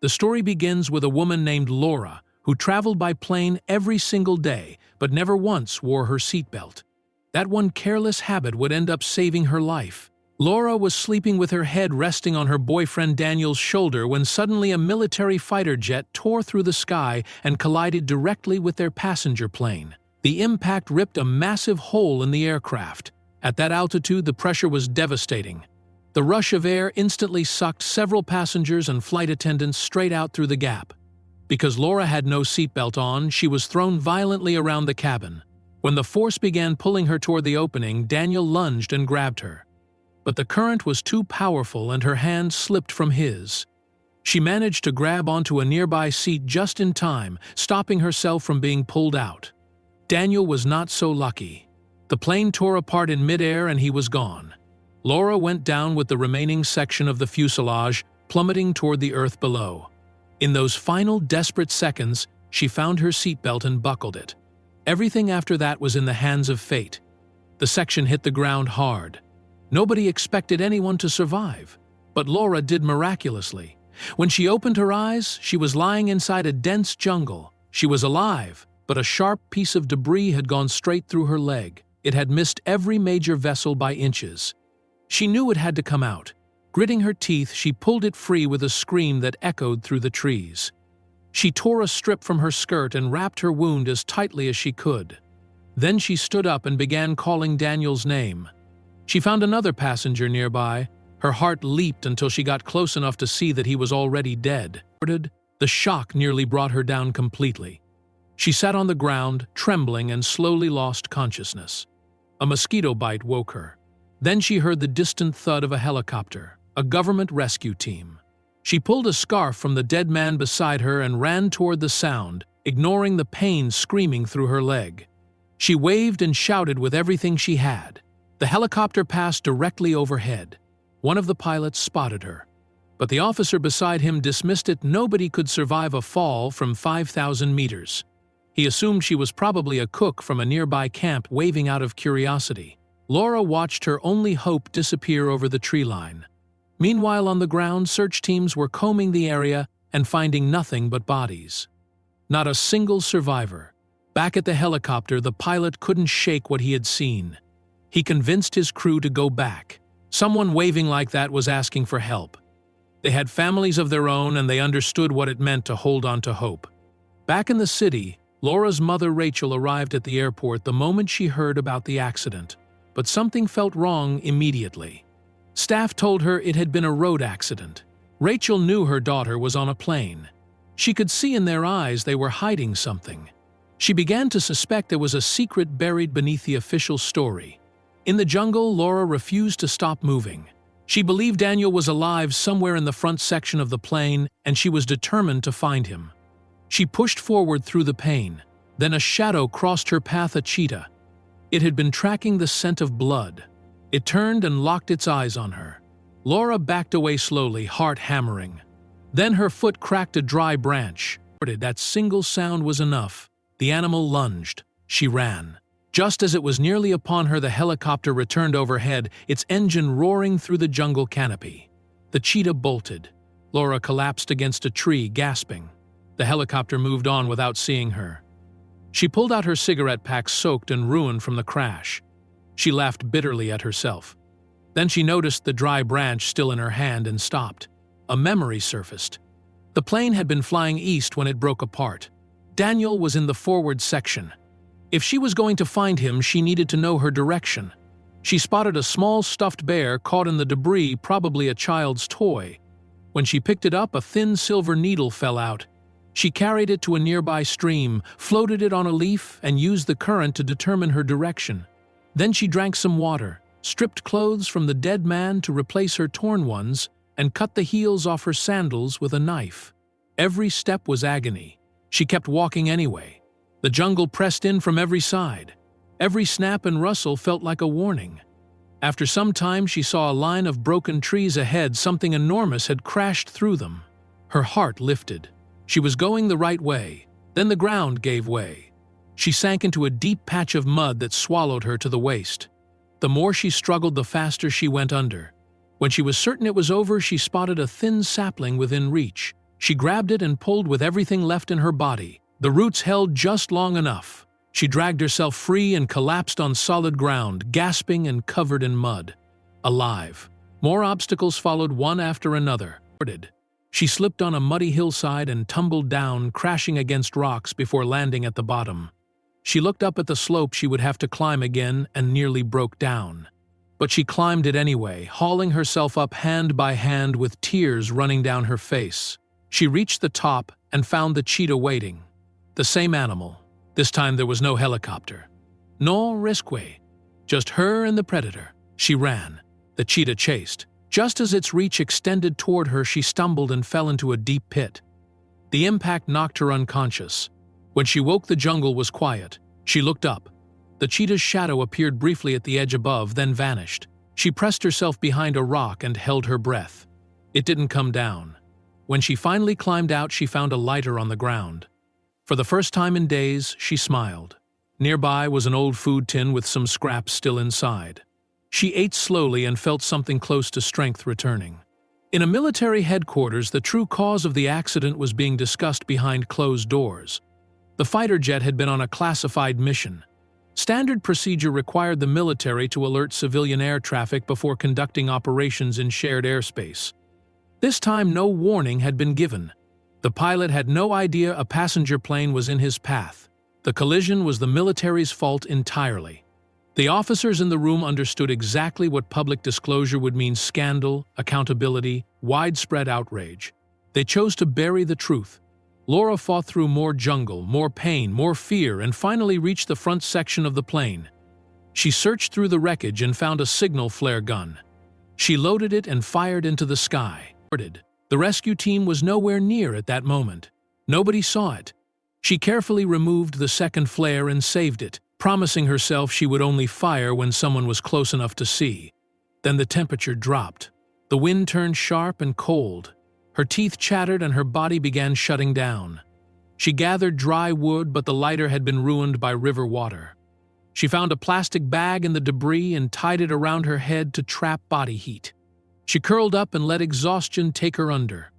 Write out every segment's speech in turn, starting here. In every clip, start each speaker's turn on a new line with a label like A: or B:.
A: The story begins with a woman named Laura, who traveled by plane every single day but never once wore her seatbelt. That one careless habit would end up saving her life. Laura was sleeping with her head resting on her boyfriend Daniel's shoulder when suddenly a military fighter jet tore through the sky and collided directly with their passenger plane. The impact ripped a massive hole in the aircraft. At that altitude, the pressure was devastating. The rush of air instantly sucked several passengers and flight attendants straight out through the gap. Because Laura had no seatbelt on, she was thrown violently around the cabin. When the force began pulling her toward the opening, Daniel lunged and grabbed her. But the current was too powerful and her hand slipped from his. She managed to grab onto a nearby seat just in time, stopping herself from being pulled out. Daniel was not so lucky. The plane tore apart in midair and he was gone. Laura went down with the remaining section of the fuselage, plummeting toward the earth below. In those final desperate seconds, she found her seatbelt and buckled it. Everything after that was in the hands of fate. The section hit the ground hard. Nobody expected anyone to survive, but Laura did miraculously. When she opened her eyes, she was lying inside a dense jungle. She was alive, but a sharp piece of debris had gone straight through her leg. It had missed every major vessel by inches. She knew it had to come out. Gritting her teeth, she pulled it free with a scream that echoed through the trees. She tore a strip from her skirt and wrapped her wound as tightly as she could. Then she stood up and began calling Daniel's name. She found another passenger nearby. Her heart leaped until she got close enough to see that he was already dead. The shock nearly brought her down completely. She sat on the ground, trembling, and slowly lost consciousness. A mosquito bite woke her. Then she heard the distant thud of a helicopter, a government rescue team. She pulled a scarf from the dead man beside her and ran toward the sound, ignoring the pain screaming through her leg. She waved and shouted with everything she had. The helicopter passed directly overhead. One of the pilots spotted her, but the officer beside him dismissed it. Nobody could survive a fall from 5,000 meters. He assumed she was probably a cook from a nearby camp waving out of curiosity. Laura watched her only hope disappear over the tree line. Meanwhile, on the ground, search teams were combing the area and finding nothing but bodies. Not a single survivor. Back at the helicopter, the pilot couldn't shake what he had seen. He convinced his crew to go back. Someone waving like that was asking for help. They had families of their own and they understood what it meant to hold on to hope. Back in the city, Laura's mother Rachel arrived at the airport the moment she heard about the accident. But something felt wrong immediately. Staff told her it had been a road accident. Rachel knew her daughter was on a plane. She could see in their eyes they were hiding something. She began to suspect there was a secret buried beneath the official story. In the jungle, Laura refused to stop moving. She believed Daniel was alive somewhere in the front section of the plane, and she was determined to find him. She pushed forward through the pain. Then a shadow crossed her path, a cheetah. It had been tracking the scent of blood. It turned and locked its eyes on her. Laura backed away slowly, heart hammering. Then her foot cracked a dry branch. That single sound was enough. The animal lunged. She ran. Just as it was nearly upon her, the helicopter returned overhead, its engine roaring through the jungle canopy. The cheetah bolted. Laura collapsed against a tree, gasping. The helicopter moved on without seeing her. She pulled out her cigarette pack, soaked and ruined from the crash. She laughed bitterly at herself. Then she noticed the dry branch still in her hand and stopped. A memory surfaced. The plane had been flying east when it broke apart. Daniel was in the forward section. If she was going to find him, she needed to know her direction. She spotted a small stuffed bear caught in the debris, probably a child's toy. When she picked it up, a thin silver needle fell out. She carried it to a nearby stream, floated it on a leaf, and used the current to determine her direction. Then she drank some water, stripped clothes from the dead man to replace her torn ones, and cut the heels off her sandals with a knife. Every step was agony. She kept walking anyway. The jungle pressed in from every side. Every snap and rustle felt like a warning. After some time, she saw a line of broken trees ahead. Something enormous had crashed through them. Her heart lifted. She was going the right way. Then the ground gave way. She sank into a deep patch of mud that swallowed her to the waist. The more she struggled, the faster she went under. When she was certain it was over, she spotted a thin sapling within reach. She grabbed it and pulled with everything left in her body. The roots held just long enough. She dragged herself free and collapsed on solid ground, gasping and covered in mud. Alive. More obstacles followed one after another. She slipped on a muddy hillside and tumbled down, crashing against rocks before landing at the bottom. She looked up at the slope she would have to climb again and nearly broke down. But she climbed it anyway, hauling herself up hand by hand with tears running down her face. She reached the top and found the cheetah waiting. The same animal. This time there was no helicopter. No rescue. Just her and the predator. She ran. The cheetah chased. Just as its reach extended toward her, she stumbled and fell into a deep pit. The impact knocked her unconscious. When she woke, the jungle was quiet. She looked up. The cheetah's shadow appeared briefly at the edge above, then vanished. She pressed herself behind a rock and held her breath. It didn't come down. When she finally climbed out, she found a lighter on the ground. For the first time in days, she smiled. Nearby was an old food tin with some scraps still inside. She ate slowly and felt something close to strength returning. In a military headquarters, the true cause of the accident was being discussed behind closed doors. The fighter jet had been on a classified mission. Standard procedure required the military to alert civilian air traffic before conducting operations in shared airspace. This time, no warning had been given. The pilot had no idea a passenger plane was in his path. The collision was the military's fault entirely. The officers in the room understood exactly what public disclosure would mean: scandal, accountability, widespread outrage. They chose to bury the truth. Laura fought through more jungle, more pain, more fear, and finally reached the front section of the plane. She searched through the wreckage and found a signal flare gun. She loaded it and fired into the sky. The rescue team was nowhere near at that moment. Nobody saw it. She carefully removed the second flare and saved it, promising herself she would only fire when someone was close enough to see. Then the temperature dropped. The wind turned sharp and cold. Her teeth chattered and her body began shutting down. She gathered dry wood, but the lighter had been ruined by river water. She found a plastic bag in the debris and tied it around her head to trap body heat. She curled up and let exhaustion take her under.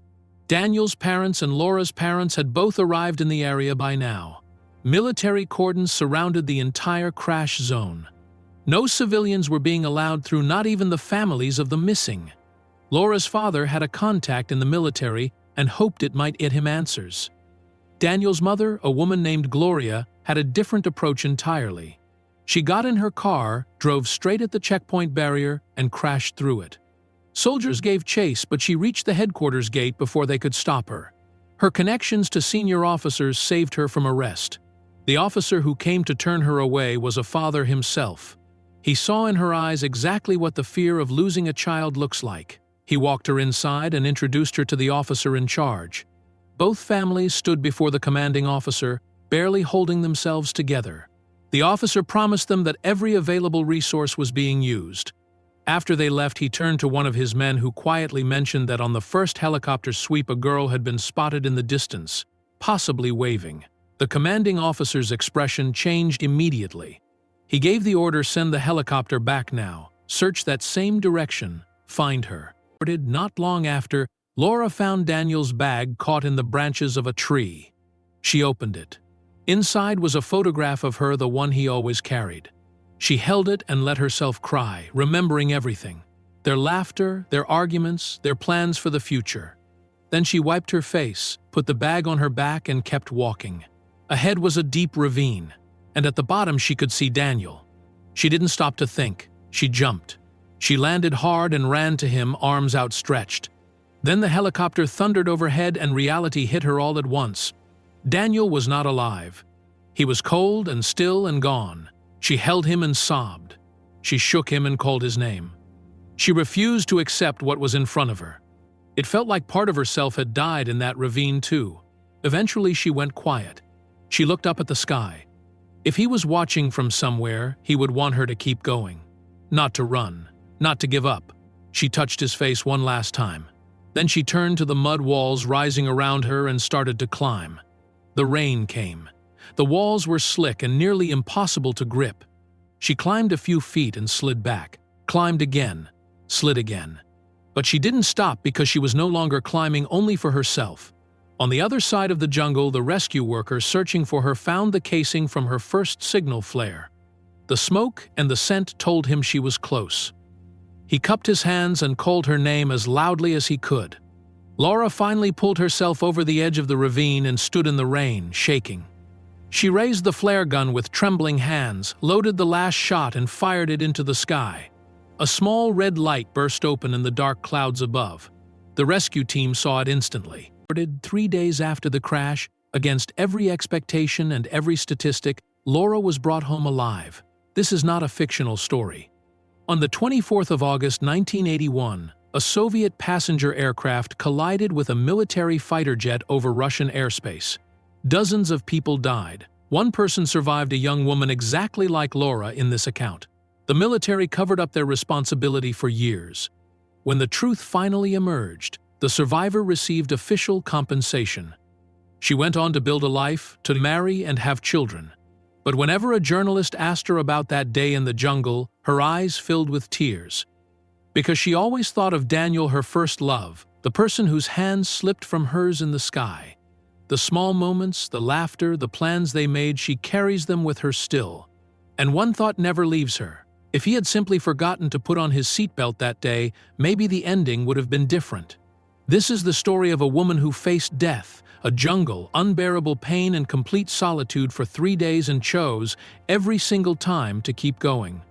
A: Daniel's parents and Laura's parents had both arrived in the area by now. Military cordons surrounded the entire crash zone. No civilians were being allowed through, not even the families of the missing. Laura's father had a contact in the military and hoped it might get him answers. Daniel's mother, a woman named Gloria, had a different approach entirely. She got in her car, drove straight at the checkpoint barrier, and crashed through it. Soldiers gave chase, but she reached the headquarters gate before they could stop her. Her connections to senior officers saved her from arrest. The officer who came to turn her away was a father himself. He saw in her eyes exactly what the fear of losing a child looks like. He walked her inside and introduced her to the officer in charge. Both families stood before the commanding officer, barely holding themselves together. The officer promised them that every available resource was being used. After they left, he turned to one of his men who quietly mentioned that on the first helicopter sweep a girl had been spotted in the distance, possibly waving. The commanding officer's expression changed immediately. He gave the order, "Send the helicopter back now. Search that same direction. Find her." Not long after, Laura found Daniel's bag caught in the branches of a tree. She opened it. Inside was a photograph of her, the one he always carried. She held it and let herself cry, remembering everything. Their laughter, their arguments, their plans for the future. Then she wiped her face, put the bag on her back, and kept walking. Ahead was a deep ravine, and at the bottom she could see Daniel. She didn't stop to think. She jumped. She landed hard and ran to him, arms outstretched. Then the helicopter thundered overhead and reality hit her all at once. Daniel was not alive. He was cold and still and gone. She held him and sobbed. She shook him and called his name. She refused to accept what was in front of her. It felt like part of herself had died in that ravine too. Eventually she went quiet. She looked up at the sky. If he was watching from somewhere, he would want her to keep going. Not to run. Not to give up. She touched his face one last time. Then she turned to the mud walls rising around her and started to climb. The rain came. The walls were slick and nearly impossible to grip. She climbed a few feet and slid back, climbed again, slid again. But she didn't stop because she was no longer climbing only for herself. On the other side of the jungle, the rescue worker searching for her found the casing from her first signal flare. The smoke and the scent told him she was close. He cupped his hands and called her name as loudly as he could. Laura finally pulled herself over the edge of the ravine and stood in the rain, shaking. She raised the flare gun with trembling hands, loaded the last shot and fired it into the sky. A small red light burst open in the dark clouds above. The rescue team saw it instantly. 3 days after the crash, against every expectation and every statistic, Laura was brought home alive. This is not a fictional story. On the 24th of August 1981, a Soviet passenger aircraft collided with a military fighter jet over Russian airspace. Dozens of people died. One person survived, a young woman exactly like Laura in this account. The military covered up their responsibility for years. When the truth finally emerged, the survivor received official compensation. She went on to build a life, to marry and have children. But whenever a journalist asked her about that day in the jungle, her eyes filled with tears. Because she always thought of Daniel, her first love, the person whose hands slipped from hers in the sky. The small moments, the laughter, the plans they made, she carries them with her still. And one thought never leaves her. If he had simply forgotten to put on his seatbelt that day, maybe the ending would have been different. This is the story of a woman who faced death, a jungle, unbearable pain and complete solitude for 3 days and chose, every single time, to keep going.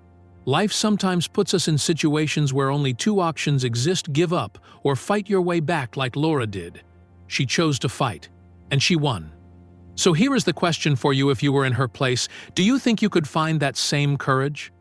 A: Life sometimes puts us in situations where only 2 options exist: give up or fight your way back like Laura did. She chose to fight, and she won. So here is the question for you: if you were in her place, do you think you could find that same courage?